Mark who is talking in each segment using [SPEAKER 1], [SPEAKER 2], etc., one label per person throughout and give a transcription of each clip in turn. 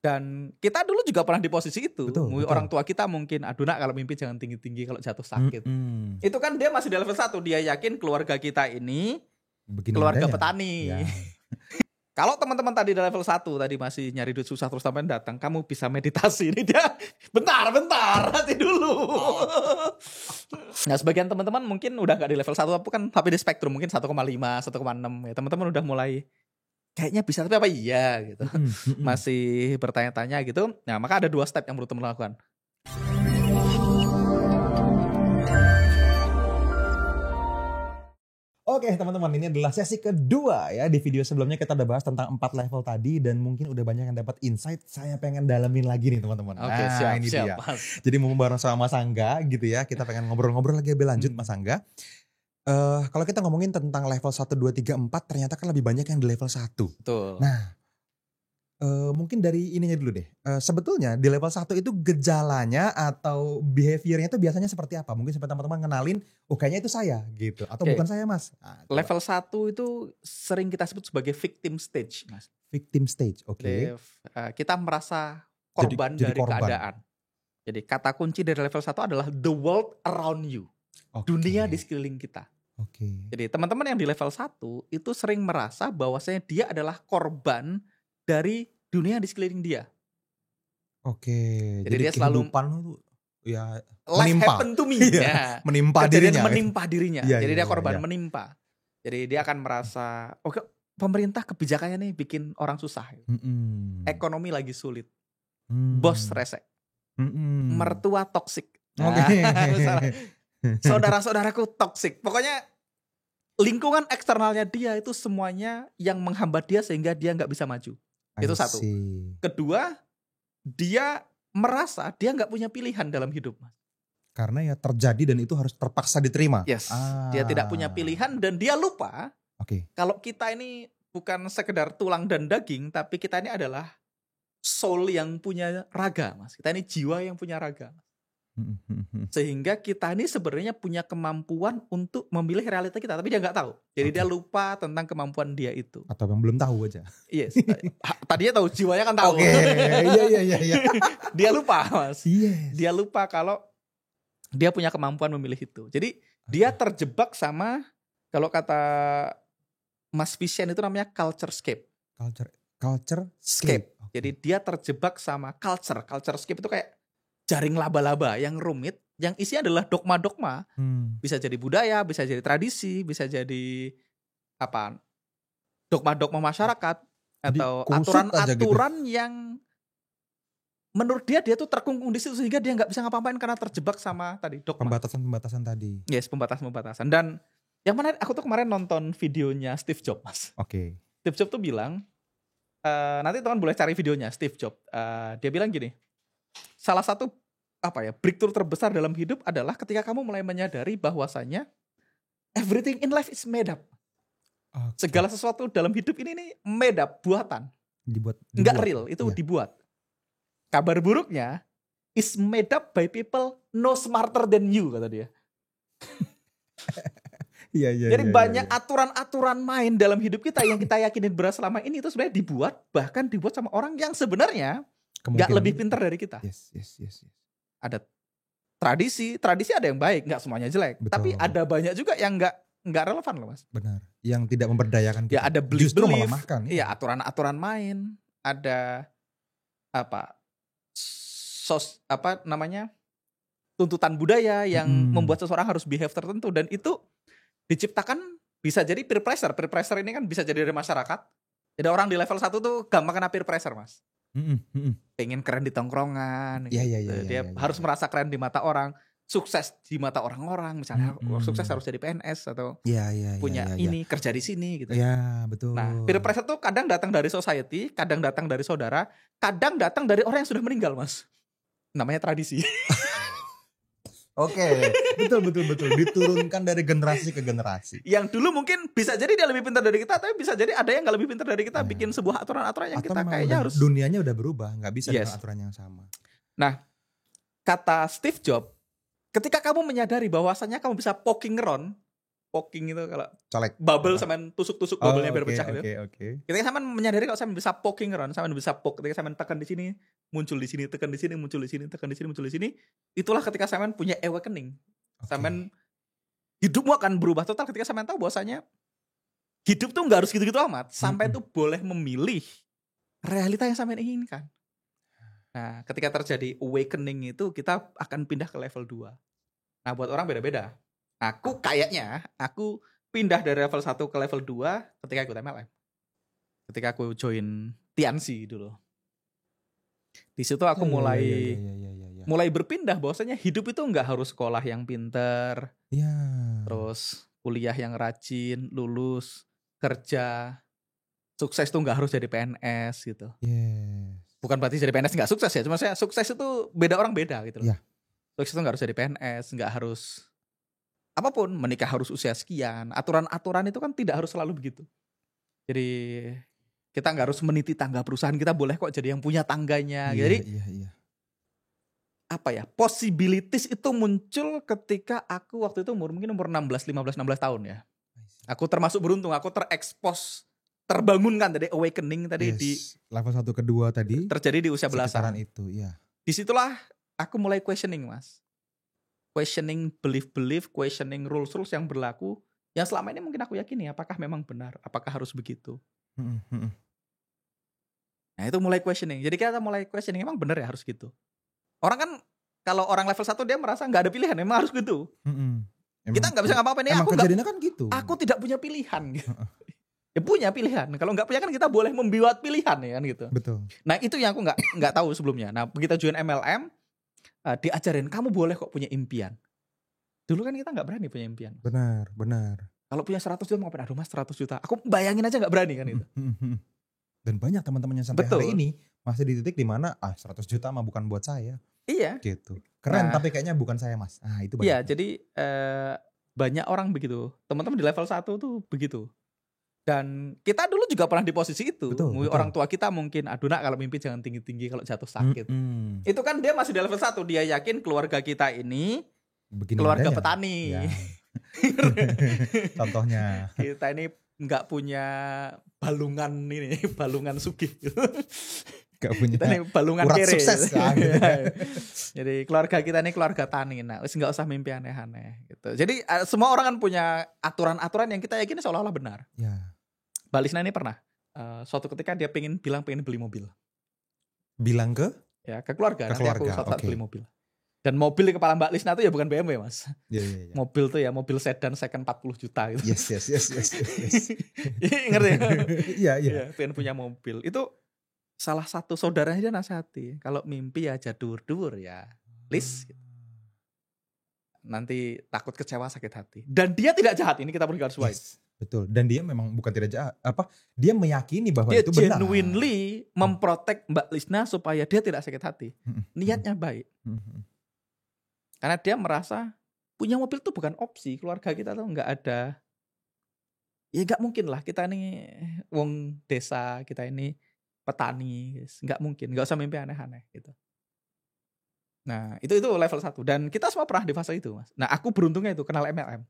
[SPEAKER 1] Dan kita dulu juga pernah di posisi itu.
[SPEAKER 2] Betul.
[SPEAKER 1] Orang tua kita mungkin, aduh nak kalau mimpi jangan tinggi-tinggi kalau jatuh sakit. Itu kan dia masih di level 1. Dia yakin keluarga kita ini
[SPEAKER 2] Begini
[SPEAKER 1] keluarga
[SPEAKER 2] adanya.
[SPEAKER 1] petani.
[SPEAKER 2] Ya.
[SPEAKER 1] Kalau teman-teman tadi di level 1 tadi masih nyari duit susah terus sampai datang, kamu bisa meditasi. Ini dia bentar, nanti dulu. Nah, sebagian teman-teman mungkin udah gak di level 1 tapi di spektrum mungkin 1,5, 1,6 ya. Teman-teman udah mulai kayaknya bisa tapi apa iya gitu. Masih bertanya-tanya gitu. Nah, maka ada 2 step yang perlu teman lakukan.
[SPEAKER 2] Oke teman-teman, ini adalah sesi kedua ya. Di video sebelumnya kita udah bahas tentang 4 level tadi dan mungkin udah banyak yang dapat insight. Saya pengen dalamin lagi nih teman-teman.
[SPEAKER 1] Oke, siap, dia.
[SPEAKER 2] Jadi mau bareng sama Mas Angga gitu ya. Kita pengen ngobrol-ngobrol lagi lebih lanjut Mas Angga. Kalau kita ngomongin tentang level 1, 2, 3, 4 ternyata kan lebih banyak yang di level 1.
[SPEAKER 1] Betul.
[SPEAKER 2] Nah, mungkin dari ininya dulu deh. Sebetulnya di level 1 itu gejalanya atau behaviornya itu biasanya seperti apa? Mungkin sampai teman-teman ngenalin, oh kayaknya itu saya gitu. Atau bukan saya Mas. Nah,
[SPEAKER 1] level 1 itu sering kita sebut sebagai victim stage Mas.
[SPEAKER 2] Victim stage, oke.
[SPEAKER 1] Kita merasa korban dari keadaan. Jadi kata kunci dari level 1 adalah the world around you. Dunia di sekeliling kita. Jadi teman-teman yang di level 1 itu sering merasa bahwasanya dia adalah korban dari dunia di sekeliling dia. Jadi dia selalu
[SPEAKER 2] ya
[SPEAKER 1] life happen to me.
[SPEAKER 2] Ya, menimpa dirinya.
[SPEAKER 1] Jadi dia korban menimpa. Jadi dia akan merasa, oke, pemerintah kebijakannya nih bikin orang susah. Ekonomi lagi sulit. Bos resek. Mertua toksik. Saudara-saudaraku toksik. Pokoknya lingkungan eksternalnya dia itu semuanya yang menghambat dia sehingga dia gak bisa maju. Itu 1. Kedua, dia merasa dia gak punya pilihan dalam hidup.
[SPEAKER 2] Karena ya terjadi dan itu harus terpaksa diterima.
[SPEAKER 1] Yes, dia tidak punya pilihan dan dia lupa kalau kita ini bukan sekedar tulang dan daging, tapi kita ini adalah soul yang punya raga, Mas. Kita ini jiwa yang punya raga. Sehingga kita ini sebenarnya punya kemampuan untuk memilih realita kita, tapi dia nggak tahu. Jadi dia lupa tentang kemampuan dia itu.
[SPEAKER 2] Atau yang belum tahu aja.
[SPEAKER 1] Yes. Tadinya tahu, jiwanya kan tahu.
[SPEAKER 2] Iya.
[SPEAKER 1] Dia lupa, Mas.
[SPEAKER 2] Yes.
[SPEAKER 1] Dia lupa kalau dia punya kemampuan memilih itu. Jadi dia terjebak sama, kalau kata Mas Vision itu namanya culture scape.
[SPEAKER 2] Culture scape.
[SPEAKER 1] Jadi dia terjebak sama culture. Culture scape itu kayak jaring laba-laba yang rumit, yang isinya adalah dogma-dogma. Bisa jadi budaya, bisa jadi tradisi, bisa jadi apa? Dogma-dogma masyarakat atau aturan-aturan yang menurut dia tuh terkungkung di situ sehingga dia nggak bisa ngapa-ngapain karena terjebak sama tadi dogma.
[SPEAKER 2] Pembatasan tadi.
[SPEAKER 1] Yes, pembatasan. Dan yang mana aku tuh kemarin nonton videonya Steve Jobs, Mas. Steve Jobs tuh bilang, nanti teman boleh cari videonya Steve Jobs. Dia bilang gini. Salah satu breakthrough terbesar dalam hidup adalah ketika kamu mulai menyadari bahwasanya everything in life is made up. Segala sesuatu dalam hidup ini nih made up, buatan. Enggak real, itu dibuat. Kabar buruknya is made up by people no smarter than you, kata dia. Jadi banyak aturan-aturan main dalam hidup kita yang kita yakinin benar selama ini itu sebenarnya dibuat, bahkan dibuat sama orang yang sebenarnya nggak lebih pintar dari kita.
[SPEAKER 2] Yes.
[SPEAKER 1] Ada tradisi ada yang baik, nggak semuanya jelek. Betul. Tapi ada banyak juga yang nggak relevan loh, Mas.
[SPEAKER 2] Benar. Yang tidak memberdayakan kita.
[SPEAKER 1] Ya ada
[SPEAKER 2] justru melemahkan.
[SPEAKER 1] Iya, aturan-aturan main, ada tuntutan budaya yang membuat seseorang harus behave tertentu, dan itu diciptakan bisa jadi peer pressure. Peer pressure ini kan bisa jadi dari masyarakat. Jadi orang di level 1 tuh gampang kena peer pressure, Mas. Pengen keren di tongkrongan gitu. Dia harus merasa keren di mata orang, sukses di mata orang-orang, misalnya sukses harus jadi PNS atau punya kerja di sini gitu.
[SPEAKER 2] Iya, betul.
[SPEAKER 1] Nah, peer pressure tuh kadang datang dari society, kadang datang dari saudara, kadang datang dari orang yang sudah meninggal, Mas. Namanya tradisi. Betul. Diturunkan dari generasi ke generasi. Yang dulu mungkin bisa jadi dia lebih pintar dari kita, tapi bisa jadi ada yang nggak lebih pintar dari kita, bikin sebuah aturan-aturan yang
[SPEAKER 2] atau
[SPEAKER 1] kita kayaknya harus.
[SPEAKER 2] Dunianya udah berubah, nggak bisa dengan aturan yang sama.
[SPEAKER 1] Nah, kata Steve Jobs, ketika kamu menyadari bahwasannya kamu bisa poking around, poking itu kalau
[SPEAKER 2] colek
[SPEAKER 1] bubble sampean tusuk-tusuk bubble-nya biar pecah gitu.
[SPEAKER 2] Oke.
[SPEAKER 1] Ketika sampean menyadari kalau sampean bisa poking Ron, sampean bisa poke ketika sampean tekan di sini, muncul di sini, tekan di sini, muncul di sini, tekan di sini, muncul di sini, itulah ketika sampean punya awakening. Sampean hidupmu akan berubah total ketika sampean tahu bahwasanya hidup tuh enggak harus gitu-gitu amat, sampai tuh boleh memilih realita yang sampean inginkan. Nah, ketika terjadi awakening itu kita akan pindah ke level 2. Nah, buat orang beda-beda. Aku pindah dari level 1 ke level 2 ketika ikut MLM. Ketika aku join Tianxi dulu. Di situ aku mulai berpindah bahwasanya hidup itu enggak harus sekolah yang pinter. Terus kuliah yang rajin, lulus, kerja. Sukses tuh enggak harus jadi PNS gitu. Bukan berarti jadi PNS nggak sukses ya, cuma saya sukses itu beda orang beda gitu loh. Sukses itu nggak harus jadi PNS, nggak harus apapun, menikah harus usia sekian. Aturan-aturan itu kan tidak harus selalu begitu. Jadi kita nggak harus meniti tangga perusahaan, kita boleh kok jadi yang punya tangganya. Jadi apa ya, possibilities itu muncul ketika aku waktu itu mungkin umur 16 tahun ya. Aku termasuk beruntung, aku terekspos, terbangunkan tadi awakening tadi di
[SPEAKER 2] level 1 ke 2 tadi
[SPEAKER 1] terjadi di usia belasan
[SPEAKER 2] itu
[SPEAKER 1] Disitulah aku mulai questioning Mas, questioning belief, questioning rules yang berlaku yang selama ini mungkin aku yakini apakah memang benar, apakah harus begitu. Nah itu mulai questioning, jadi kita mulai questioning emang benar ya harus gitu. Orang kan kalau orang level 1 dia merasa nggak ada pilihan, emang harus gitu. Kita nggak bisa ngapa-ngapain,
[SPEAKER 2] aku kejadiannya kan gitu.
[SPEAKER 1] Aku tidak punya pilihan gitu. Ya punya pilihan. Kalau nggak punya kan kita boleh membuat pilihan ya kan gitu.
[SPEAKER 2] Betul.
[SPEAKER 1] Nah itu yang aku nggak tahu sebelumnya. Nah begitu join MLM diajarin kamu boleh kok punya impian. Dulu kan kita nggak berani punya impian.
[SPEAKER 2] Benar.
[SPEAKER 1] Kalau punya 100 juta mau ngapain? Aduh Mas 100 juta. Aku bayangin aja nggak berani kan itu.
[SPEAKER 2] Dan banyak teman-teman yang sampai hari ini masih di titik di mana 100 juta mah bukan buat saya.
[SPEAKER 1] Iya.
[SPEAKER 2] Gitu. Keren tapi kayaknya bukan saya Mas. Itu banyak.
[SPEAKER 1] Iya jadi banyak orang begitu. Teman-teman di level 1 tuh begitu. Dan kita dulu juga pernah di posisi itu. Betul. Orang tua kita mungkin, aduh nak kalau mimpi jangan tinggi-tinggi, kalau jatuh sakit. Itu kan dia masih di level 1. Dia yakin keluarga kita ini begini keluarga adanya. Petani. Ya.
[SPEAKER 2] Contohnya.
[SPEAKER 1] Kita ini nggak punya balungan sugih.
[SPEAKER 2] Gak punya
[SPEAKER 1] kita nih balungan
[SPEAKER 2] urat
[SPEAKER 1] kere.
[SPEAKER 2] Sukses.
[SPEAKER 1] Jadi keluarga kita ini keluarga tani. Nah, wis nggak usah mimpi aneh-aneh gitu. Jadi semua orang kan punya aturan-aturan yang kita yakini seolah-olah benar.
[SPEAKER 2] Ya.
[SPEAKER 1] Mbak Lisna ini pernah suatu ketika dia pengen beli mobil.
[SPEAKER 2] Bilang ke?
[SPEAKER 1] Ya ke keluarga.
[SPEAKER 2] Nanti
[SPEAKER 1] aku suatu saat beli mobil. Dan mobil di kepala Mbak Lisna itu ya bukan BMW Mas.
[SPEAKER 2] Iya.
[SPEAKER 1] Mobil tuh ya mobil sedan second 40 juta gitu.
[SPEAKER 2] Yes.
[SPEAKER 1] Ngerti ya?
[SPEAKER 2] Iya.
[SPEAKER 1] Pengen punya mobil. Itu salah satu saudaranya dia nasihati. Kalau mimpi ya aja dur-dur ya. Lis. Nanti takut kecewa sakit hati. Dan dia tidak jahat. Ini kita perlu garis bawahi.
[SPEAKER 2] Betul. Dan dia memang bukan tidak jahat. Dia meyakini bahwa
[SPEAKER 1] dia
[SPEAKER 2] itu benar.
[SPEAKER 1] Dia genuinely memprotek Mbak Lisna supaya dia tidak sakit hati. Niatnya baik. Karena dia merasa punya mobil itu bukan opsi. Keluarga kita tuh nggak ada. Ya nggak mungkin lah. Kita ini wong desa. Kita ini petani. Nggak mungkin. Nggak usah mimpi aneh-aneh gitu. Nah itu level 1. Dan kita semua pernah di fase itu Mas. Nah aku beruntungnya itu kenal MLM.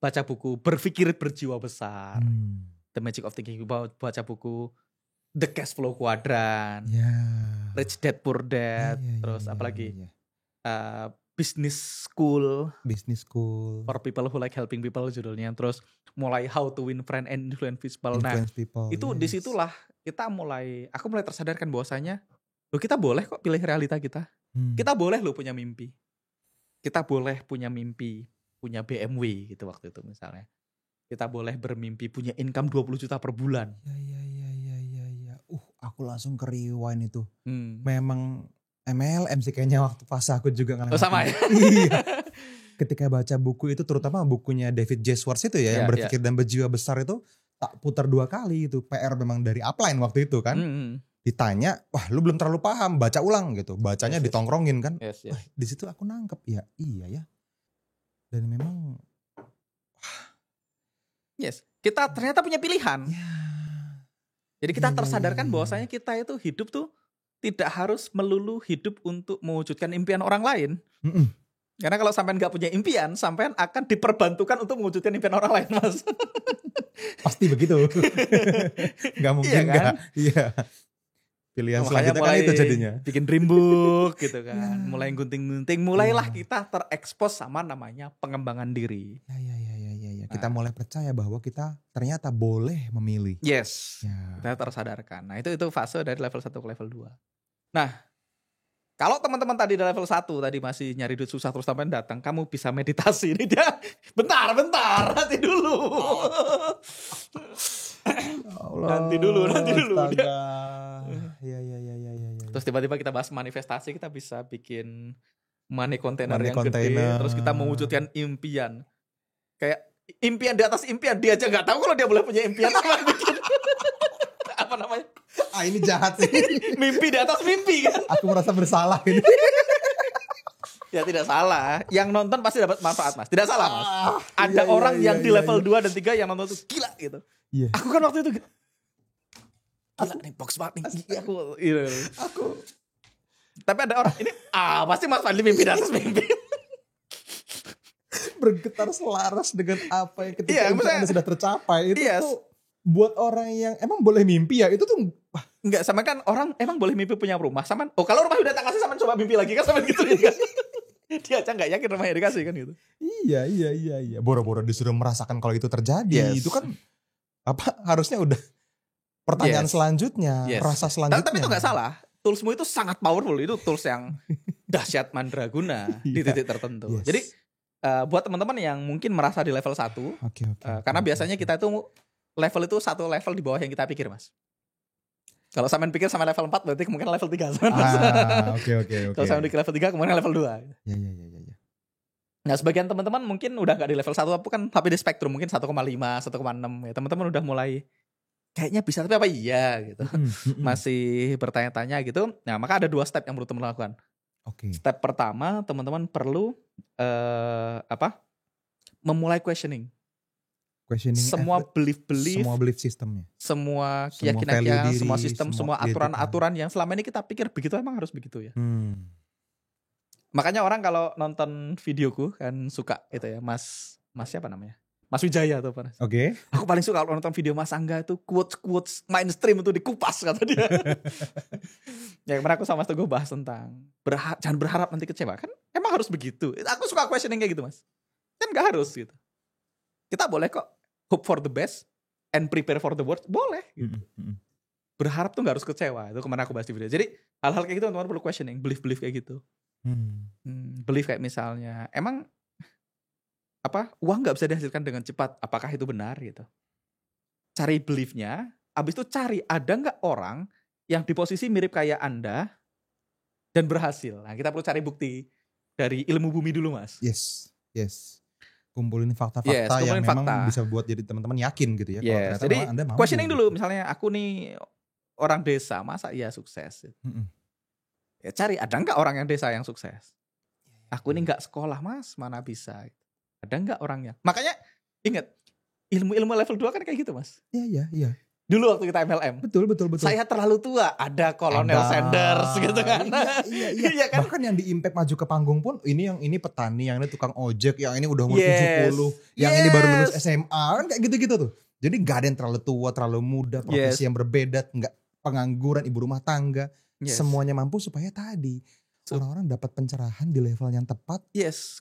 [SPEAKER 1] Baca buku Berpikir Berjiwa Besar. The Magic of Thinking. Baca buku The Cash Flow Quadrant. Rich Dad Poor Dad. Terus apalagi Business School for People Who Like Helping People judulnya. Terus mulai How to Win Friends and Influence People. Itu disitulah aku mulai tersadarkan bahwasanya kita boleh kok pilih realita kita. Kita boleh punya mimpi. Kita boleh punya mimpi, punya BMW gitu waktu itu misalnya. Kita boleh bermimpi punya income 20 juta per bulan.
[SPEAKER 2] Ya. Aku langsung ke rewind itu. Memang MLM sih kayaknya waktu fase aku juga ngalamin.
[SPEAKER 1] Sama ya?
[SPEAKER 2] Iya. Ketika baca buku itu, terutama bukunya David J. Schwartz itu ya, yang Berpikir dan Berjiwa Besar itu, tak putar 2 kali itu. PR memang dari upline waktu itu kan. Ditanya, wah lu belum terlalu paham, baca ulang gitu. Bacanya ditongkrongin kan. Di situ aku nangkep, iya ya. Dan memang
[SPEAKER 1] kita ternyata punya pilihan. Jadi kita tersadarkan bahwasanya kita itu hidup tuh tidak harus melulu hidup untuk mewujudkan impian orang lain. Karena kalau sampean nggak punya impian, sampean akan diperbantukan untuk mewujudkan impian orang lain, Mas.
[SPEAKER 2] Pasti begitu. Nggak mungkin
[SPEAKER 1] Iya kan?
[SPEAKER 2] nggak. Iya. Pilihan
[SPEAKER 1] Makanya
[SPEAKER 2] selanjutnya kan itu jadinya.
[SPEAKER 1] bikin dream book gitu kan. Mulai gunting-gunting, mulailah kita terekspos sama namanya pengembangan diri.
[SPEAKER 2] Ya. Kita mulai percaya bahwa kita ternyata boleh memilih.
[SPEAKER 1] Yes.
[SPEAKER 2] Ya.
[SPEAKER 1] Kita tersadarkan. Nah, itu fase dari level 1 ke level 2. Nah, kalau teman-teman tadi di level 1 tadi masih nyari duit susah terus sampai datang, kamu bisa meditasi. Ini dia bentar, nanti dulu. Nanti dulu.
[SPEAKER 2] Ya.
[SPEAKER 1] Terus tiba-tiba kita bahas manifestasi, kita bisa bikin money container yang gede, terus kita mewujudkan impian. Kayak impian di atas impian, dia aja nggak tahu kalau dia boleh punya impian apa bikin. Apa namanya?
[SPEAKER 2] Ini jahat sih.
[SPEAKER 1] Mimpi di atas mimpi kan.
[SPEAKER 2] Aku merasa bersalah ini.
[SPEAKER 1] Ya tidak salah. Yang nonton pasti dapat manfaat, Mas. Tidak salah, Mas. Ada orang yang di level 2 dan 3 yang nonton tuh gila gitu.
[SPEAKER 2] Yeah.
[SPEAKER 1] Aku kan waktu itu gila nih, box banget nih. Aku. Tapi ada orang ini pasti Mas Fadli mimpi di atas mimpi.
[SPEAKER 2] Bergetar selaras dengan apa yang ketika Anda sudah tercapai. Itu tuh buat orang yang emang boleh mimpi ya, itu tuh
[SPEAKER 1] enggak, sama kan orang emang boleh mimpi punya rumah sama. Kalau rumah udah tak kasih sama coba mimpi lagi kan sama gitu kan. Dia aja enggak yakin rumahnya dikasih kan gitu.
[SPEAKER 2] Iya. Boro-boro disuruh merasakan kalau itu terjadi. Itu kan harusnya udah pertanyaan selanjutnya, rasa selanjutnya.
[SPEAKER 1] Tapi itu enggak salah. Toolsmu itu sangat powerful. Itu tools yang dahsyat mandraguna di titik tertentu. Jadi buat teman-teman yang mungkin merasa di level 1, karena biasanya kita itu level itu satu level di bawah yang kita pikir, Mas. Kalau sampean pikir sama level 4 berarti kemungkinan level 3.
[SPEAKER 2] Oke.
[SPEAKER 1] Kalau sampean pikir level 3 kemungkinan level 2.
[SPEAKER 2] Ya.
[SPEAKER 1] Nah, sebagian teman-teman mungkin udah gak di level 1, tapi kan tapi di spektrum mungkin 1,5, 1,6 ya. Teman-teman udah mulai kayaknya bisa tapi apa iya gitu. Masih bertanya-tanya gitu. Nah, maka ada 2 step yang perlu teman lakukan. Step pertama, teman-teman perlu memulai questioning semua belief,
[SPEAKER 2] semua belief sistemnya,
[SPEAKER 1] semua keyakinan, semua sistem, semua aturan-aturan yang selama ini kita pikir begitu emang harus begitu ya. Makanya orang kalau nonton videoku kan suka itu ya, Mas siapa namanya? Mas Wijaya tuh Pak. Aku paling suka kalau nonton video Mas Angga itu quotes mainstream itu dikupas kata dia. Ya kemarin aku sama Mas Teguh bahas tentang jangan berharap nanti kecewa kan. Emang harus begitu. Aku suka questioning kayak gitu, Mas. Kan gak harus gitu. Kita boleh kok hope for the best and prepare for the worst, boleh gitu. Berharap tuh gak harus kecewa. Itu kemarin aku bahas di video. Jadi hal-hal kayak gitu teman-teman perlu questioning, belief kayak gitu. Belief kayak misalnya, emang uang gak bisa dihasilkan dengan cepat, apakah itu benar gitu. Cari beliefnya, abis itu cari ada gak orang yang di posisi mirip kayak Anda dan berhasil. Nah kita perlu cari bukti dari ilmu bumi dulu, Mas.
[SPEAKER 2] Yes. Kumpulin fakta-fakta yang memang bisa buat jadi teman-teman yakin gitu ya.
[SPEAKER 1] Kalau jadi Anda mampu, questioning dulu, misalnya aku nih orang desa, masa iya sukses? Ya cari ada nggak orang yang desa yang sukses? Aku ini nggak sekolah, Mas, mana bisa? Ada nggak orangnya? Makanya ingat ilmu level 2 kan kayak gitu, Mas.
[SPEAKER 2] Iya.
[SPEAKER 1] Dulu waktu kita MLM.
[SPEAKER 2] Betul.
[SPEAKER 1] Saya terlalu tua. Ada Kolonel Sanders gitu kan.
[SPEAKER 2] Iya kan? Bahkan yang di Impact maju ke panggung pun ini petani, yang ini tukang ojek, yang ini udah umur 70, yang ini baru lulus SMA, kan kayak gitu-gitu tuh. Jadi gak ada yang terlalu tua, terlalu muda, profesi yang berbeda, nggak pengangguran, ibu rumah tangga. Semuanya mampu supaya tadi orang-orang dapat pencerahan di level yang tepat.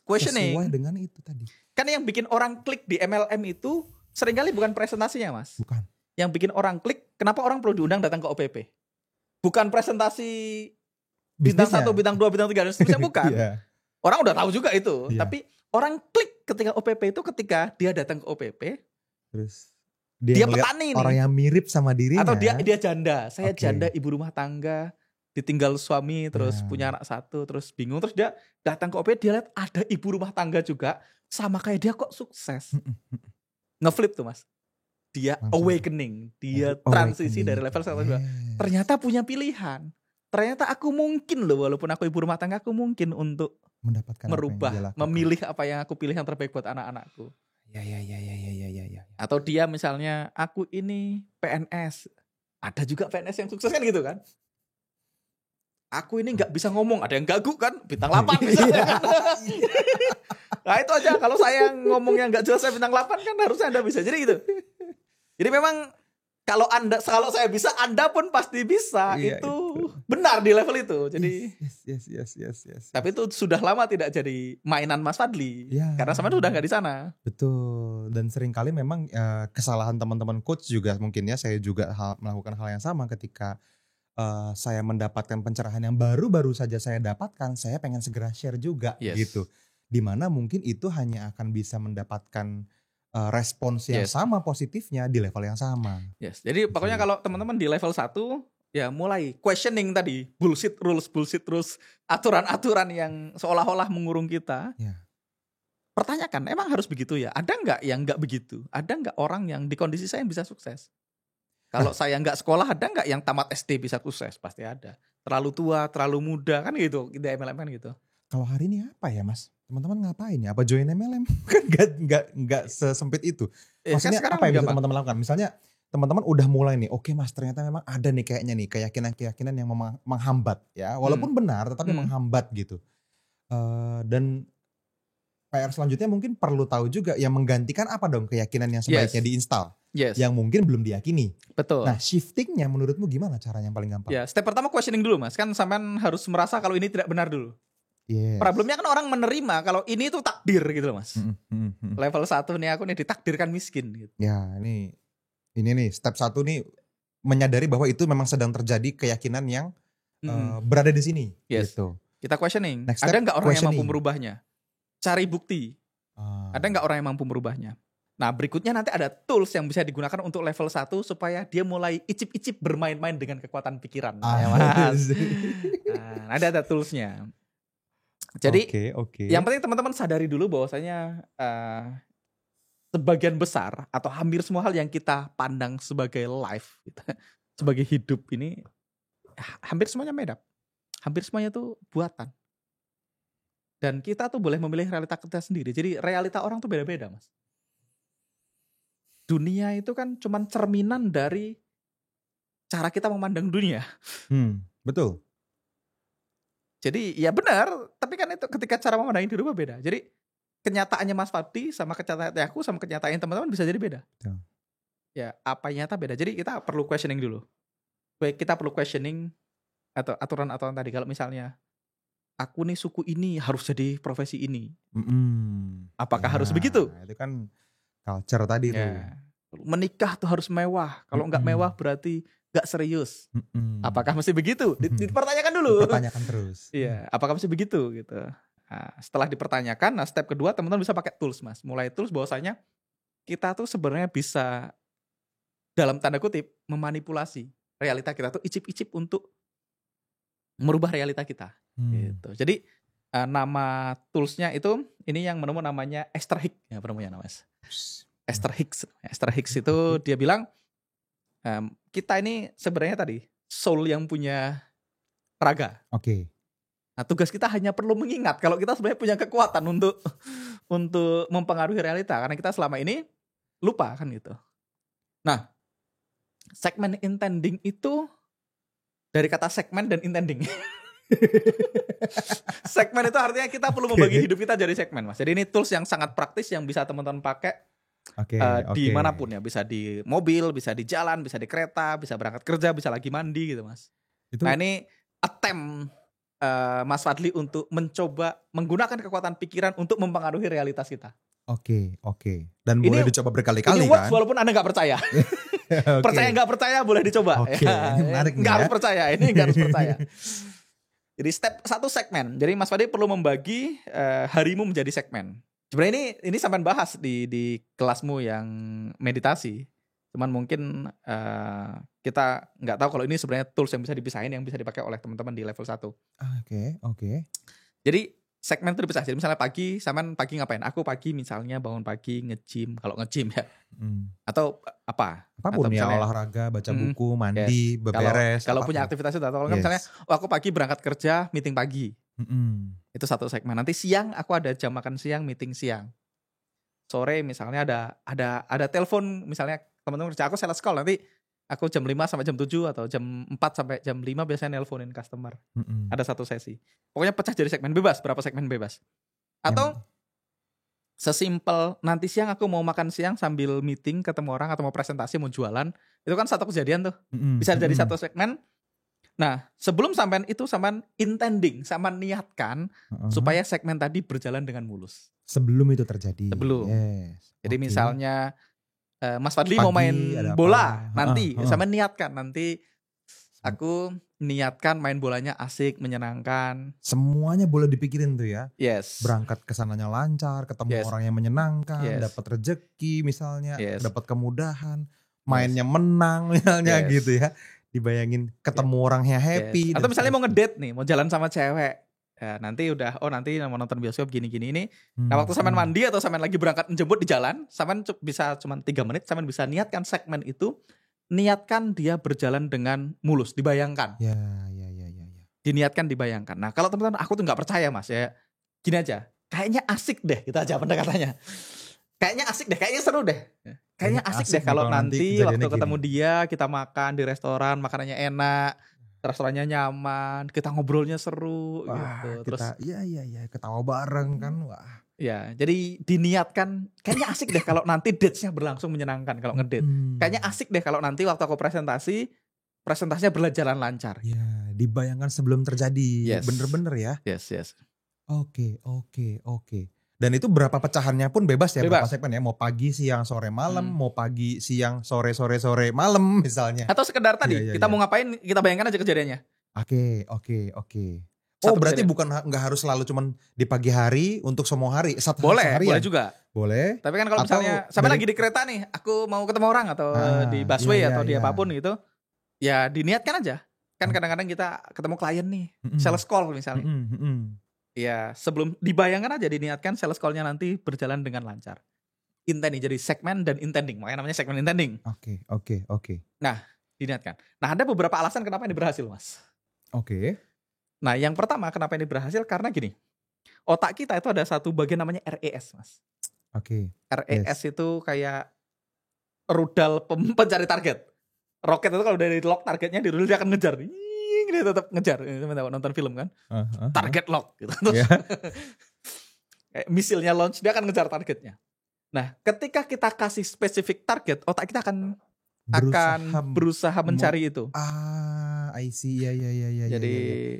[SPEAKER 1] Questioning.
[SPEAKER 2] Sesuai dengan itu tadi.
[SPEAKER 1] Kan yang bikin orang klik di MLM itu seringkali bukan presentasinya, Mas.
[SPEAKER 2] Bukan.
[SPEAKER 1] Yang bikin orang klik, kenapa orang perlu diundang datang ke OPP? Bukan presentasi bintang 1, bintang 2, bintang 3 dan seterusnya, bukan. Orang udah tahu juga itu. Tapi orang klik ketika OPP itu ketika dia datang ke OPP.
[SPEAKER 2] Terus
[SPEAKER 1] dia petani nih.
[SPEAKER 2] Orang yang mirip sama dirinya.
[SPEAKER 1] Atau dia janda. Saya janda, ibu rumah tangga, ditinggal suami, terus punya anak 1, terus bingung. Terus dia datang ke OPP, dia lihat ada ibu rumah tangga juga sama kayak dia kok sukses. Ngeflip tuh, Mas. Dia awakening, dia transisi dari level 1 ke 2. Ternyata punya pilihan. Ternyata aku mungkin loh, walaupun aku ibu rumah tangga, aku mungkin untuk
[SPEAKER 2] mendapatkan
[SPEAKER 1] merubah, memilih apa yang aku pilih yang terbaik buat anak-anakku.
[SPEAKER 2] Ya.
[SPEAKER 1] Atau dia misalnya, aku ini PNS. Ada juga PNS yang sukses kan gitu kan. aku ini nggak bisa ngomong, ada yang gagu kan, bintang 8 misalnya. Nah itu aja, kalau saya ngomongnya nggak jelas saya bintang 8 kan harusnya Anda bisa. Jadi gitu. Jadi memang kalau saya bisa, Anda pun pasti bisa. Itu benar di level itu. Jadi
[SPEAKER 2] yes.
[SPEAKER 1] Tapi itu sudah lama tidak jadi mainan Mas Fadli. Karena sama sudah nggak di sana.
[SPEAKER 2] Betul. Dan seringkali memang kesalahan teman-teman coach juga mungkin ya, saya juga melakukan hal yang sama ketika saya mendapatkan pencerahan yang baru saja saya dapatkan, saya pengen segera share juga gitu. Dimana mungkin itu hanya akan bisa mendapatkan respons yang sama positifnya di level yang sama.
[SPEAKER 1] Jadi pokoknya kalau teman-teman di level 1 ya mulai questioning tadi, bullshit rules, aturan-aturan yang seolah-olah mengurung kita. Pertanyakan, emang harus begitu ya? Ada nggak yang nggak begitu? Ada nggak orang yang di kondisi saya yang bisa sukses? Kalau saya nggak sekolah, ada nggak yang tamat SD bisa sukses? Pasti ada. Terlalu tua, terlalu muda, kan gitu. Di MLM kan gitu.
[SPEAKER 2] Kalau hari ini apa ya Mas? Teman-teman ngapain ya? Apa join MLM? Kan nggak sesempit itu. Maksudnya
[SPEAKER 1] kan
[SPEAKER 2] apa yang bisa teman-teman lakukan? Misalnya teman-teman udah mulai nih, oke Mas, ternyata memang ada nih kayaknya nih keyakinan-keyakinan yang menghambat ya. Walaupun benar, tetapi menghambat gitu. Dan PR selanjutnya mungkin perlu tahu juga yang menggantikan apa dong keyakinan yang sebaiknya diinstal. Yang mungkin belum diyakini.
[SPEAKER 1] Betul.
[SPEAKER 2] Nah shiftingnya menurutmu gimana caranya yang paling gampang?
[SPEAKER 1] Step pertama questioning dulu Mas. Kan sampean harus merasa kalau ini tidak benar dulu. Problemnya kan orang menerima kalau ini tuh takdir gitu loh Mas. Level 1 nih aku nih ditakdirkan miskin gitu.
[SPEAKER 2] Ya ini nih step 1 nih menyadari bahwa itu memang sedang terjadi keyakinan yang berada di sini. Gitu.
[SPEAKER 1] Kita questioning. Ada nggak orang yang mampu merubahnya? Cari bukti. Ada nggak orang yang mampu merubahnya? Nah berikutnya nanti ada tools yang bisa digunakan untuk level 1 supaya dia mulai icip-icip bermain-main dengan kekuatan pikiran. Ya Mas. Nah, ada toolsnya. Jadi yang penting teman-teman sadari dulu bahwasanya sebagian besar atau hampir semua hal yang kita pandang sebagai life, sebagai hidup ini hampir semuanya made up. Hampir semuanya tuh buatan. Dan kita tuh boleh memilih realita kita sendiri. Jadi realita orang tuh beda-beda Mas. Dunia itu kan cuman cerminan dari cara kita memandang dunia.
[SPEAKER 2] Betul.
[SPEAKER 1] Jadi ya benar, tapi kan itu ketika cara memandang dirubah beda. Jadi kenyataannya Mas Fadli sama kenyataannya aku sama kenyataan teman-teman bisa jadi beda.
[SPEAKER 2] Betul.
[SPEAKER 1] Ya apa nyata beda. Jadi kita perlu questioning dulu. Kita perlu questioning atau aturan-aturan tadi. Kalau misalnya aku nih suku ini harus jadi profesi ini. Apakah harus begitu?
[SPEAKER 2] Itu kan culture tadi tuh.
[SPEAKER 1] Menikah tuh harus mewah. Kalau nggak mewah berarti nggak serius. Apakah mesti begitu? Dipertanyakan dulu.
[SPEAKER 2] Dipertanyakan terus.
[SPEAKER 1] Iya, apakah mesti begitu gitu. Nah, setelah dipertanyakan, step kedua teman-teman bisa pakai tools Mas. Mulai tools bahwasanya kita tuh sebenarnya bisa dalam tanda kutip memanipulasi realita kita tuh icip-icip untuk merubah realita kita. Gitu. Jadi nama toolsnya itu ini yang menemu namanya Esther Hicks ya penemunya namanya. Esther Hicks itu dia bilang kita ini sebenarnya tadi soul yang punya raga. Nah, tugas kita hanya perlu mengingat kalau kita sebenarnya punya kekuatan untuk mempengaruhi realita karena kita selama ini lupa kan gitu. Nah, segmen intending itu dari kata segmen dan intending. Segmen itu artinya kita perlu membagi hidup kita jadi segmen Mas. Jadi ini tools yang sangat praktis yang bisa teman-teman pakai di manapun ya. Bisa di mobil, bisa di jalan, bisa di kereta, bisa berangkat kerja, bisa lagi mandi gitu Mas. Nah ini attempt Mas Fadli untuk mencoba menggunakan kekuatan pikiran untuk mempengaruhi realitas kita.
[SPEAKER 2] Oke. Dan boleh dicoba berkali-kali kan?
[SPEAKER 1] Walaupun Anda gak percaya. Percaya gak percaya boleh dicoba.
[SPEAKER 2] Ini menarik nih
[SPEAKER 1] ya. Harus percaya, ini gak harus percaya. Jadi step 1 segmen. Jadi Mas Fadli perlu membagi harimu menjadi segmen. Sebenarnya ini sampai bahas di kelasmu yang meditasi. Cuman mungkin kita nggak tahu kalau ini sebenarnya tools yang bisa dipisahin yang bisa dipakai oleh teman-teman di level 1.
[SPEAKER 2] Oke.
[SPEAKER 1] Jadi segmen itu dipisah. Jadi misalnya pagi, sampean pagi ngapain? Aku pagi misalnya bangun pagi nge-gym, kalau nge-gym ya. Atau apa?
[SPEAKER 2] Apapun
[SPEAKER 1] atau
[SPEAKER 2] ya,
[SPEAKER 1] misalnya,
[SPEAKER 2] olahraga, baca buku, mandi, beberes.
[SPEAKER 1] Kalau punya aktivitas itu atau kalau misalnya aku pagi berangkat kerja, meeting pagi. Itu satu segmen. Nanti siang aku ada jam makan siang, meeting siang. Sore misalnya ada telepon misalnya teman-teman kerja aku sales call nanti Aku jam 5 sampai jam 7 atau jam 4 sampai jam 5 biasanya nelponin customer. Ada satu sesi. Pokoknya pecah jadi segmen bebas, berapa segmen bebas. Atau sesimpel nanti siang aku mau makan siang sambil meeting ketemu orang atau mau presentasi, mau jualan. Itu kan satu kejadian tuh. Bisa jadi satu segmen. Nah, sebelum sampean itu sampean intending, sampean niatkan supaya segmen tadi berjalan dengan mulus.
[SPEAKER 2] Sebelum itu terjadi.
[SPEAKER 1] Sebelum.
[SPEAKER 2] Yes.
[SPEAKER 1] Jadi misalnya Mas Fadli mau main bola nanti, sampean niatkan nanti aku niatkan main bolanya asik, menyenangkan.
[SPEAKER 2] Semuanya boleh dipikirin tuh ya.
[SPEAKER 1] Yes.
[SPEAKER 2] Berangkat ke sananya lancar, ketemu orang yang menyenangkan, dapat rezeki misalnya, dapat kemudahan, mainnya menang misalnya gitu ya. Dibayangin ketemu orangnya happy.
[SPEAKER 1] Atau misalnya mau ngedate nih, mau jalan sama cewek. Ya, nanti udah nanti mau nonton bioskop gini-gini ini. Nah, waktu sampean mandi atau sampean lagi berangkat menjemput di jalan, sampean bisa cuma 3 menit, sampean bisa niatkan segmen itu, niatkan dia berjalan dengan mulus, dibayangkan.
[SPEAKER 2] Ya.
[SPEAKER 1] Diniatkan, dibayangkan. Nah, kalau teman-teman aku tuh nggak percaya Mas ya. Gini aja, kayaknya asik deh gitu aja pendekatannya. Kayaknya asik deh, kayaknya seru deh. Kayaknya asik deh kalau nanti waktu ketemu dia kita makan di restoran, makanannya enak. Restorannya nyaman, kita ngobrolnya seru.
[SPEAKER 2] Wah,
[SPEAKER 1] gitu. Terus
[SPEAKER 2] iya, ketawa bareng kan. Wah.
[SPEAKER 1] Ya, jadi diniatkan kayaknya asik deh kalau nanti dates-nya berlangsung menyenangkan kalau ngedate. Kayaknya asik deh kalau nanti waktu aku presentasinya berjalan lancar.
[SPEAKER 2] Ya, dibayangkan sebelum terjadi. Bener-bener ya.
[SPEAKER 1] Yes.
[SPEAKER 2] Oke. Dan itu berapa pecahannya pun bebas ya, berapa segmen ya, mau pagi, siang, sore, malam, mau pagi, siang, sore, malam misalnya.
[SPEAKER 1] Atau sekedar tadi kita mau ngapain, kita bayangkan aja kejadiannya.
[SPEAKER 2] Oke. Berarti bukan nggak harus selalu cuman di pagi hari untuk semua hari.
[SPEAKER 1] Boleh juga.
[SPEAKER 2] Boleh.
[SPEAKER 1] Tapi kan kalau misalnya sampai lagi di kereta nih, aku mau ketemu orang atau di busway atau di apapun gitu, ya diniatkan aja. Kan kadang-kadang kita ketemu klien nih, sales call misalnya. Ya, sebelum dibayangkan aja, diniatkan sales call-nya nanti berjalan dengan lancar. Intending, jadi segmen dan intending. Makanya namanya segmen intending.
[SPEAKER 2] Oke.
[SPEAKER 1] Nah, diniatkan. Nah, ada beberapa alasan kenapa ini berhasil, Mas.
[SPEAKER 2] Oke.
[SPEAKER 1] Nah, yang pertama kenapa ini berhasil, karena gini. Otak kita itu ada satu bagian namanya RES, Mas.
[SPEAKER 2] Oke.
[SPEAKER 1] RES itu kayak rudal pencari target. Roket itu kalau dari lock targetnya, di rudal dia akan ngejar. Dia tetap ngejar. Nonton film kan, target lock gitu. Terus misilnya launch, dia akan ngejar targetnya. Nah, ketika kita kasih spesifik target, otak kita akan berusaha mencari itu.
[SPEAKER 2] I see. Ya.
[SPEAKER 1] Jadi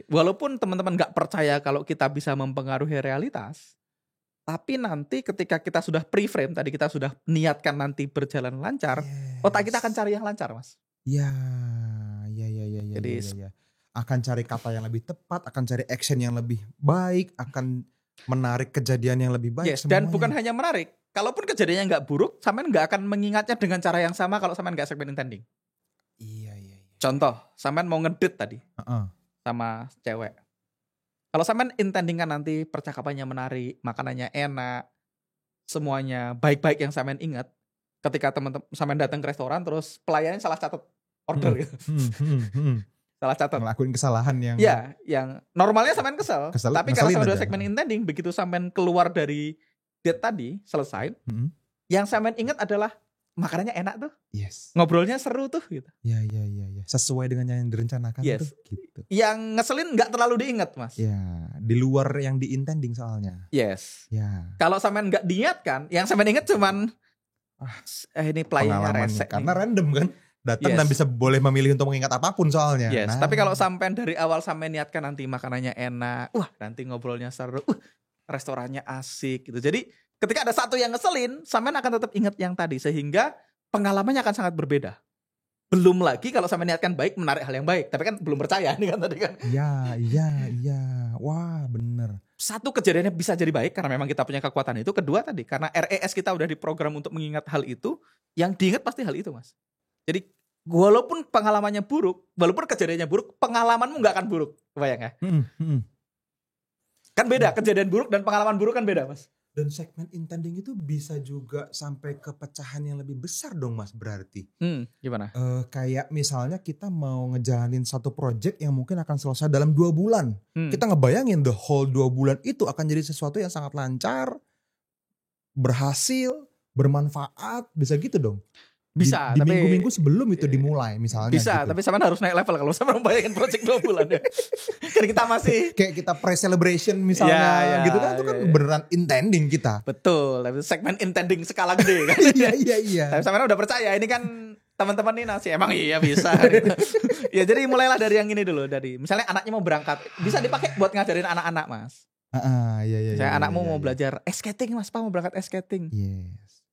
[SPEAKER 1] walaupun teman-teman nggak percaya kalau kita bisa mempengaruhi realitas, tapi nanti ketika kita sudah pre-frame, tadi kita sudah niatkan nanti berjalan lancar, otak kita akan cari yang lancar, Mas.
[SPEAKER 2] Ya.
[SPEAKER 1] Jadi
[SPEAKER 2] akan cari kata yang lebih tepat, akan cari action yang lebih baik, akan menarik kejadian yang lebih baik.
[SPEAKER 1] Dan bukan hanya menarik, kalaupun kejadiannya nggak buruk, sampean nggak akan mengingatnya dengan cara yang sama kalau sampean nggak segmen intending.
[SPEAKER 2] Iya.
[SPEAKER 1] Contoh, sampean mau ngedate tadi sama cewek. Kalau sampean intending kan nanti percakapannya menarik, makanannya enak, semuanya baik-baik yang sampean ingat. Ketika teman-teman sampean datang ke restoran, terus pelayannya salah catat order gitu. Salah catat.
[SPEAKER 2] Ngelakuin kesalahan yang
[SPEAKER 1] yang normalnya sampean kesel. Tapi kalau sampean udah segmen intending, begitu sampean keluar dari date tadi, selesai, yang sampean ingat adalah makanannya enak tuh.
[SPEAKER 2] Yes.
[SPEAKER 1] Ngobrolnya seru tuh gitu.
[SPEAKER 2] Ya. Sesuai dengan yang direncanakan tuh gitu.
[SPEAKER 1] Yang ngeselin gak terlalu diingat, Mas.
[SPEAKER 2] Ya, di luar yang di-intending soalnya.
[SPEAKER 1] Yes.
[SPEAKER 2] Ya.
[SPEAKER 1] Kalau sampean gak diingatkan, yang sampean ingat cuman ini pelayannya resek.
[SPEAKER 2] Karena random kan. Datang dan bisa boleh memilih untuk mengingat apapun soalnya.
[SPEAKER 1] Yes. Tapi kalau sampean dari awal sampean niatkan nanti makanannya enak, nanti ngobrolnya seru, restorannya asik gitu. Jadi ketika ada satu yang ngeselin, sampean akan tetap ingat yang tadi, sehingga pengalamannya akan sangat berbeda. Belum lagi kalau sampean niatkan baik, menarik hal yang baik, tapi kan belum percaya nih kan tadi kan.
[SPEAKER 2] Iya. Wah, bener.
[SPEAKER 1] Satu, kejadiannya bisa jadi baik karena memang kita punya kekuatan itu. Kedua tadi, karena RES kita udah diprogram untuk mengingat hal itu, yang diingat pasti hal itu, Mas. Jadi walaupun pengalamannya buruk, walaupun kejadiannya buruk, pengalamanmu gak akan buruk. Kebayang ya? Kan beda, kejadian buruk dan pengalaman buruk kan beda, Mas.
[SPEAKER 2] Dan segmen intending itu bisa juga sampai ke pecahan yang lebih besar dong, Mas, berarti.
[SPEAKER 1] Gimana?
[SPEAKER 2] Kayak misalnya kita mau ngejalanin satu project yang mungkin akan selesai dalam 2 bulan. Kita ngebayangin the whole 2 bulan itu akan jadi sesuatu yang sangat lancar, berhasil, bermanfaat, bisa gitu dong.
[SPEAKER 1] Bisa,
[SPEAKER 2] di
[SPEAKER 1] tapi
[SPEAKER 2] minggu-minggu sebelum itu dimulai misalnya
[SPEAKER 1] bisa,
[SPEAKER 2] gitu.
[SPEAKER 1] tapi Saman harus naik level kalau Saman membayangin project 2 bulan ya. Kan kita masih
[SPEAKER 2] kayak kita pre-celebration misalnya gitu kan, itu kan beneran intending kita.
[SPEAKER 1] Betul, tapi segmen intending skala gede kan.
[SPEAKER 2] Iya.
[SPEAKER 1] Tapi Saman udah percaya ini kan teman-teman nih nasi emang iya bisa. Gitu. Ya jadi mulailah dari yang ini dulu, dari misalnya anaknya mau berangkat, bisa dipakai buat ngajarin anak-anak Mas.
[SPEAKER 2] Iya.
[SPEAKER 1] Misalnya anakmu mau belajar ice skating Mas, Pak mau berangkat ice skating.
[SPEAKER 2] Yes.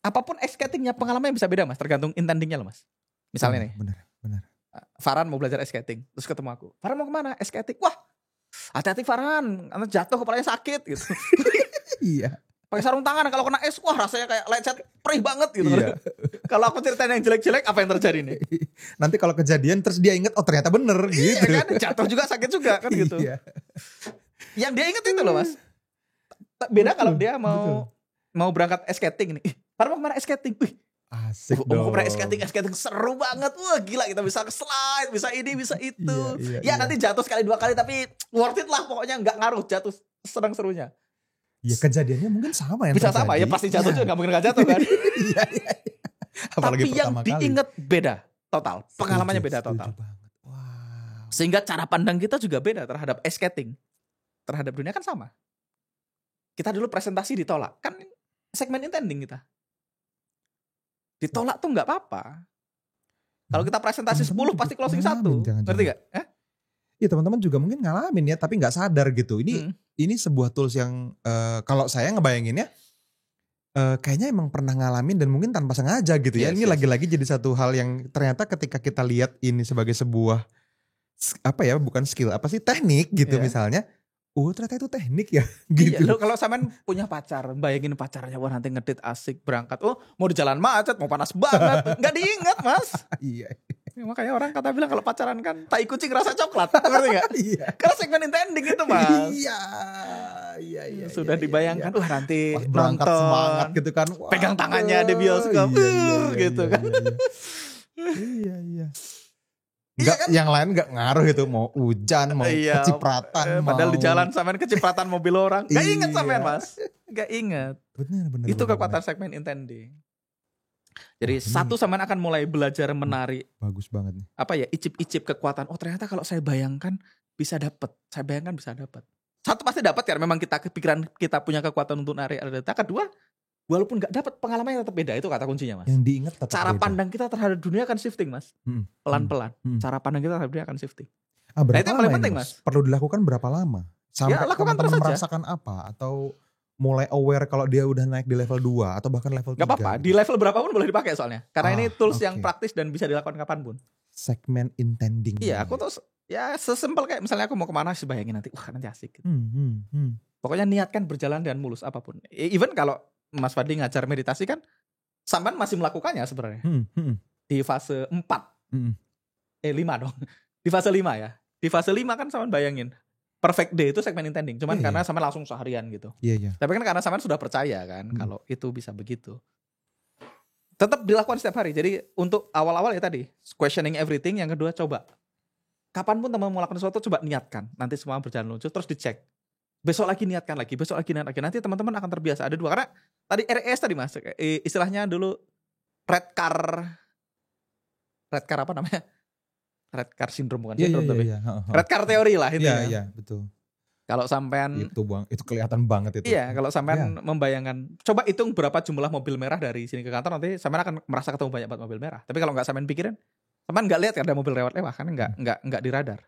[SPEAKER 1] Apapun ice skatingnya pengalamannya bisa beda Mas, tergantung intendingnya loh Mas. Misalnya nih.
[SPEAKER 2] Benar.
[SPEAKER 1] Farhan mau belajar ice skating, terus ketemu aku. Farhan mau kemana? Ice skating. Wah, hati-hati Farhan, karena jatuh kepalanya sakit gitu.
[SPEAKER 2] Iya.
[SPEAKER 1] Pakai sarung tangan kalau kena es, wah rasanya kayak lecet, perih banget gitu. Iya. Kalau aku ceritain yang jelek-jelek, apa yang terjadi nih?
[SPEAKER 2] Nanti kalau kejadian terus dia inget, oh ternyata bener gitu.
[SPEAKER 1] Iya kan, jatuh juga sakit juga kan gitu.
[SPEAKER 2] Iya.
[SPEAKER 1] Yang dia inget itu loh Mas. Beda kalau dia mau berangkat ice skating nih. Farhan mau kemana ice skating?
[SPEAKER 2] Asik dong.
[SPEAKER 1] Mau pernah skating seru banget. Wah gila, kita bisa slide, bisa ini, bisa itu. Iya. Nanti jatuh sekali 2 kali tapi worth it lah pokoknya, nggak ngaruh jatuh, senang serunya.
[SPEAKER 2] Ya kejadiannya mungkin sama ya.
[SPEAKER 1] Bisa sama ya, pasti jatuh juga, nggak mungkin nggak jatuh kan.
[SPEAKER 2] Iya.
[SPEAKER 1] Tapi yang diinget beda total, pengalamannya beda total.
[SPEAKER 2] Wow.
[SPEAKER 1] Sehingga cara pandang kita juga beda terhadap ice skating, terhadap dunia kan sama. Kita dulu presentasi ditolak, kan segmen intending kita. Ditolak tuh nggak apa-apa. Kalau kita presentasi 10 pasti closing 1. Ngerti gak?
[SPEAKER 2] Iya teman-teman juga mungkin ngalamin ya, tapi nggak sadar gitu. Ini sebuah tools yang kalau saya ngebayanginnya kayaknya emang pernah ngalamin dan mungkin tanpa sengaja gitu ya. Ini lagi-lagi jadi satu hal yang ternyata ketika kita lihat ini sebagai sebuah bukan skill, teknik gitu misalnya. Ternyata itu teknik ya gitu.
[SPEAKER 1] Iya, kalau Saman punya pacar, bayangin pacarnya, wah nanti ngedit asik berangkat. Oh mau di jalan macet, mau panas banget. Gak diingat Mas.
[SPEAKER 2] Iya.
[SPEAKER 1] Makanya orang kata bilang kalau pacaran kan tai kucing rasa coklat. Ngerti gak?
[SPEAKER 2] Iya.
[SPEAKER 1] Karena segmen intending itu Mas.
[SPEAKER 2] Iya.
[SPEAKER 1] Sudah dibayangkan, wah nanti
[SPEAKER 2] berangkat
[SPEAKER 1] nonton.
[SPEAKER 2] Semangat gitu kan. Wah,
[SPEAKER 1] pegang tangannya di bioskop. Gitu kan.
[SPEAKER 2] Iya. Enggak, kan? Yang lain gak ngaruh itu, mau hujan, mau kecipratan.
[SPEAKER 1] Padahal di jalan sampean kecipratan mobil orang. Gak inget sampean Mas. Gak inget.
[SPEAKER 2] Bener.
[SPEAKER 1] Itu kekuatan segmen intending. Jadi satu sampean akan mulai belajar menari.
[SPEAKER 2] Bagus banget nih.
[SPEAKER 1] Icip-icip kekuatan. Oh ternyata kalau saya bayangkan bisa dapat. Saya bayangkan bisa dapat. Satu pasti dapat karena memang kita kepikiran kita punya kekuatan untuk nari. Kedua, walaupun gak dapat, pengalamannya tetap beda. Itu kata kuncinya Mas.
[SPEAKER 2] Yang diingat tetap
[SPEAKER 1] cara
[SPEAKER 2] beda.
[SPEAKER 1] Pandang kita terhadap dunia akan shifting Mas. Pelan-pelan. Cara pandang kita terhadap dunia akan shifting.
[SPEAKER 2] Nah itu yang paling penting Mas. Perlu dilakukan berapa lama? Sampai teman-teman merasakan apa? Atau mulai aware kalau dia udah naik di level 2 atau bahkan level 3?
[SPEAKER 1] Gak apa-apa, di level berapapun boleh dipakai soalnya. Karena ini tools yang praktis dan bisa dilakukan kapanpun.
[SPEAKER 2] Segmen intending.
[SPEAKER 1] Iya, aku tuh ya sesimpel kayak misalnya aku mau kemana sih, bayangin nanti, wah nanti asik gitu. Pokoknya niatkan berjalan dengan mulus apapun. Even kalau Mas Fadli ngajar meditasi kan, sampean masih melakukannya sebenarnya. Di fase 4. 5 dong. Di fase 5 ya. Di fase 5 kan sampean bayangin. Perfect day itu segmen intending. Cuman karena sampean langsung seharian gitu.
[SPEAKER 2] Iya.
[SPEAKER 1] Tapi kan karena sampean sudah percaya kan kalau itu bisa begitu. Tetap dilakukan setiap hari. Jadi untuk awal-awal ya tadi, questioning everything. Yang kedua coba. Kapanpun teman mau melakukan sesuatu, coba niatkan. Nanti semua berjalan lucu, terus dicek. Besok lagi niatkan lagi, besok lagi niatkan lagi. Nanti teman-teman akan terbiasa. Ada 2. Karena tadi RS tadi Mas, istilahnya dulu red car apa namanya? Red car syndrome bukan syndrome tapi. Red car teori lah itu.
[SPEAKER 2] Iya, betul.
[SPEAKER 1] Kalau sampean
[SPEAKER 2] itu kelihatan banget itu.
[SPEAKER 1] Iya, kalau sampean membayangkan, coba hitung berapa jumlah mobil merah dari sini ke kantor, nanti sampean akan merasa ketemu banyak banget mobil merah. Tapi kalau nggak sampean pikirin, sampean nggak lihat ada mobil lewat kan nggak di radar.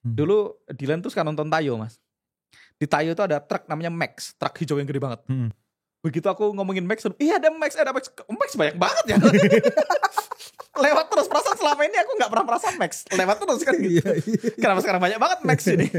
[SPEAKER 1] Dulu Dylan tuh suka nonton Tayo Mas. Di Tayo itu ada truk namanya Max, truk hijau yang gede banget. Begitu aku ngomongin Max, iya ada Max. Max banyak banget ya. Lewat terus, perasaan selama ini aku gak pernah merasa Max. Lewat terus kan gitu. Kenapa sekarang banyak banget Max ini?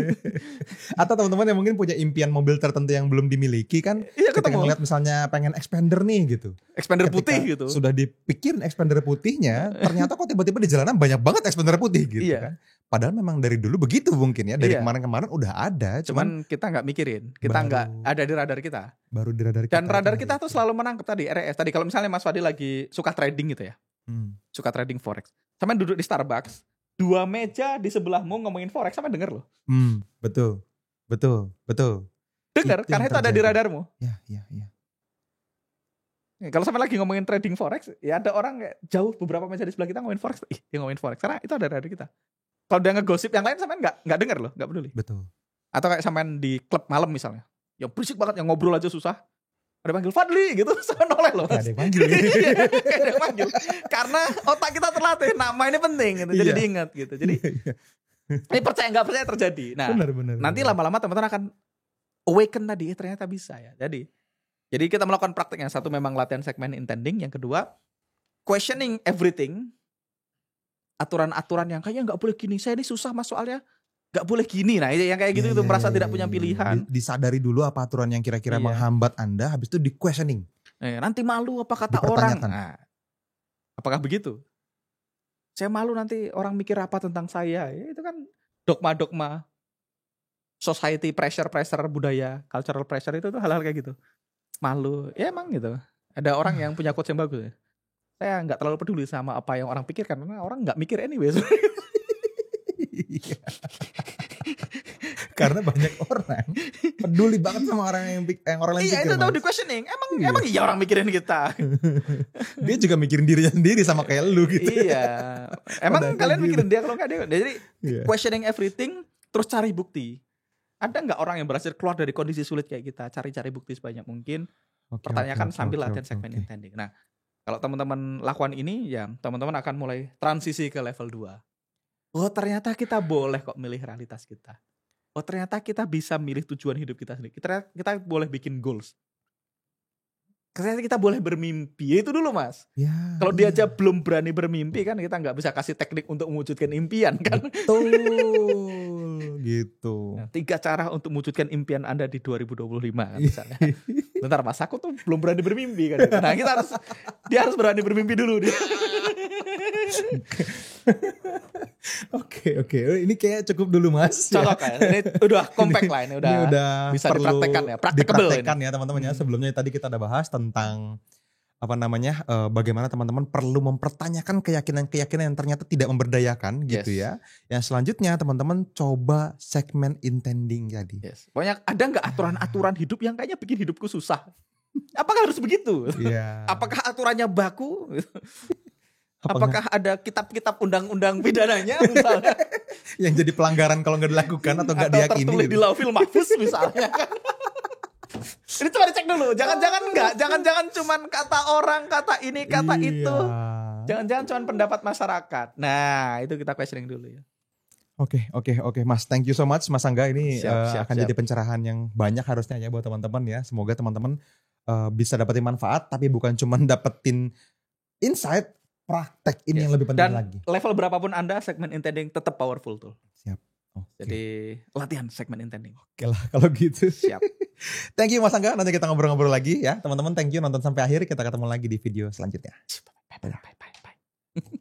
[SPEAKER 2] Atau teman-teman yang mungkin punya impian mobil tertentu yang belum dimiliki kan. Ketika ngeliat misalnya pengen expander nih gitu.
[SPEAKER 1] Expander putih gitu.
[SPEAKER 2] Sudah dipikirin expander putihnya, ternyata kok tiba-tiba di jalanan banyak banget expander putih gitu kan. Padahal memang dari dulu begitu mungkin ya. Dari kemarin-kemarin udah ada.
[SPEAKER 1] Cuman kita gak mikirin. Kita gak ada di radar kita.
[SPEAKER 2] Baru di radar kita.
[SPEAKER 1] Dan radar kita tuh selalu menangkap tadi RS. Tadi kalau misalnya Mas Fadli lagi suka trading gitu ya. Suka trading forex. Sampai duduk di Starbucks, 2 meja di sebelahmu ngomongin forex, sampai denger loh.
[SPEAKER 2] Betul.
[SPEAKER 1] Dengar, karena itu ada di radarmu.
[SPEAKER 2] Ya.
[SPEAKER 1] Kalau sampai lagi ngomongin trading forex, ya ada orang kayak jauh beberapa meja di sebelah kita ngomongin forex, dia ngomongin forex karena itu ada dari kita. Kalau dia ngegosip yang lain sampean nggak dengar loh, nggak peduli.
[SPEAKER 2] Betul.
[SPEAKER 1] Atau kayak sampean di klub malam misalnya, yang berisik banget, yang ngobrol aja susah. Ada panggil Fadli gitu, sama noleh loh.
[SPEAKER 2] Ada yang panggil.
[SPEAKER 1] Ada yang panggil. Karena otak kita terlatih, nama ini penting gitu, jadi diingat gitu. Jadi ini percaya nggak percaya terjadi. Nah, benar. Nanti lama-lama teman-teman akan awaken tadi, ternyata bisa ya. Jadi kita melakukan praktek yang satu memang latihan segmen intending, yang kedua questioning everything, aturan-aturan yang kayaknya nggak boleh gini, saya ini susah mas soalnya nggak boleh gini. Nah yang kayak gitu itu merasa tidak punya pilihan.
[SPEAKER 2] Disadari dulu apa aturan yang kira-kira menghambat Anda, habis itu di questioning.
[SPEAKER 1] Nanti malu apa kata orang. Nah, apakah begitu? Saya malu nanti orang mikir apa tentang saya. Ya, itu kan dogma-dogma society pressure budaya, cultural pressure itu tuh hal-hal kayak gitu. Malu, ya emang gitu. Ada orang yang punya quotes yang bagus ya. Saya nggak terlalu peduli sama apa yang orang pikirkan karena orang nggak mikir anyway.
[SPEAKER 2] Karena banyak orang peduli banget sama orang yang orang lain pikir.
[SPEAKER 1] Iya itu tahu di questioning. Emang iya orang mikirin kita.
[SPEAKER 2] Dia juga mikirin dirinya sendiri sama kayak lu gitu.
[SPEAKER 1] Iya. Emang kalian mikirin dia kalau nggak dia. Jadi questioning everything terus cari bukti. Ada nggak orang yang berhasil keluar dari kondisi sulit kayak kita? Cari bukti sebanyak mungkin. Pertanyakan sambil latihan segmen intending. Nah kalau teman-teman lakukan ini ya teman-teman akan mulai transisi ke level 2. Oh ternyata kita boleh kok milih realitas kita. Oh ternyata kita bisa milih tujuan hidup kita sendiri. Kita boleh bikin goals. Ternyata kita boleh bermimpi. Itu dulu mas. Ya, kalau dia aja belum berani bermimpi kan kita nggak bisa kasih teknik untuk mewujudkan impian kan.
[SPEAKER 2] Betul. Gitu.
[SPEAKER 1] Nah, 3 cara untuk mewujudkan impian Anda di 2025 kan misalnya. Bentar mas, aku tuh belum berani bermimpi kan. Nah dia harus berani bermimpi dulu dia.
[SPEAKER 2] Oke. Ini kayak cukup dulu mas.
[SPEAKER 1] Cocok ya. Ini udah compact lah. Ini udah bisa dipraktekkan ya.
[SPEAKER 2] Dipraktekkan ya teman-teman ya. Sebelumnya tadi kita udah bahas tentang bagaimana teman-teman perlu mempertanyakan keyakinan-keyakinan yang ternyata tidak memberdayakan gitu ya. Yang selanjutnya teman-teman coba segmen intending tadi.
[SPEAKER 1] Pokoknya ada nggak aturan-aturan hidup yang kayaknya bikin hidupku susah? Apakah harus begitu? Apakah aturannya baku? Apakah ada kitab-kitab undang-undang pidananya misalnya?
[SPEAKER 2] Yang jadi pelanggaran kalau nggak dilakukan atau nggak diyakini.
[SPEAKER 1] Atau tertulis di Lauhul Mahfuz misalnya kan. Ini coba dicek dulu. Jangan cuman kata orang, kata ini, kata itu. Jangan cuman pendapat masyarakat. Nah, itu kita questioning dulu ya.
[SPEAKER 2] Oke, Mas. Thank you so much, Mas Angga. Ini akan jadi pencerahan yang banyak harusnya ya buat teman-teman ya. Semoga teman-teman bisa dapetin manfaat, tapi bukan cuman dapetin insight, praktek ini yang lebih penting lagi.
[SPEAKER 1] Dan level berapapun Anda, segmen intending tetap powerful tuh.
[SPEAKER 2] Siap.
[SPEAKER 1] Jadi latihan segmen intending.
[SPEAKER 2] Oke lah kalau gitu.
[SPEAKER 1] Siap.
[SPEAKER 2] Thank you Mas Angga. Nanti kita ngobrol-ngobrol lagi ya. Teman-teman thank you nonton sampai akhir. Kita ketemu lagi di video selanjutnya.
[SPEAKER 1] Bye.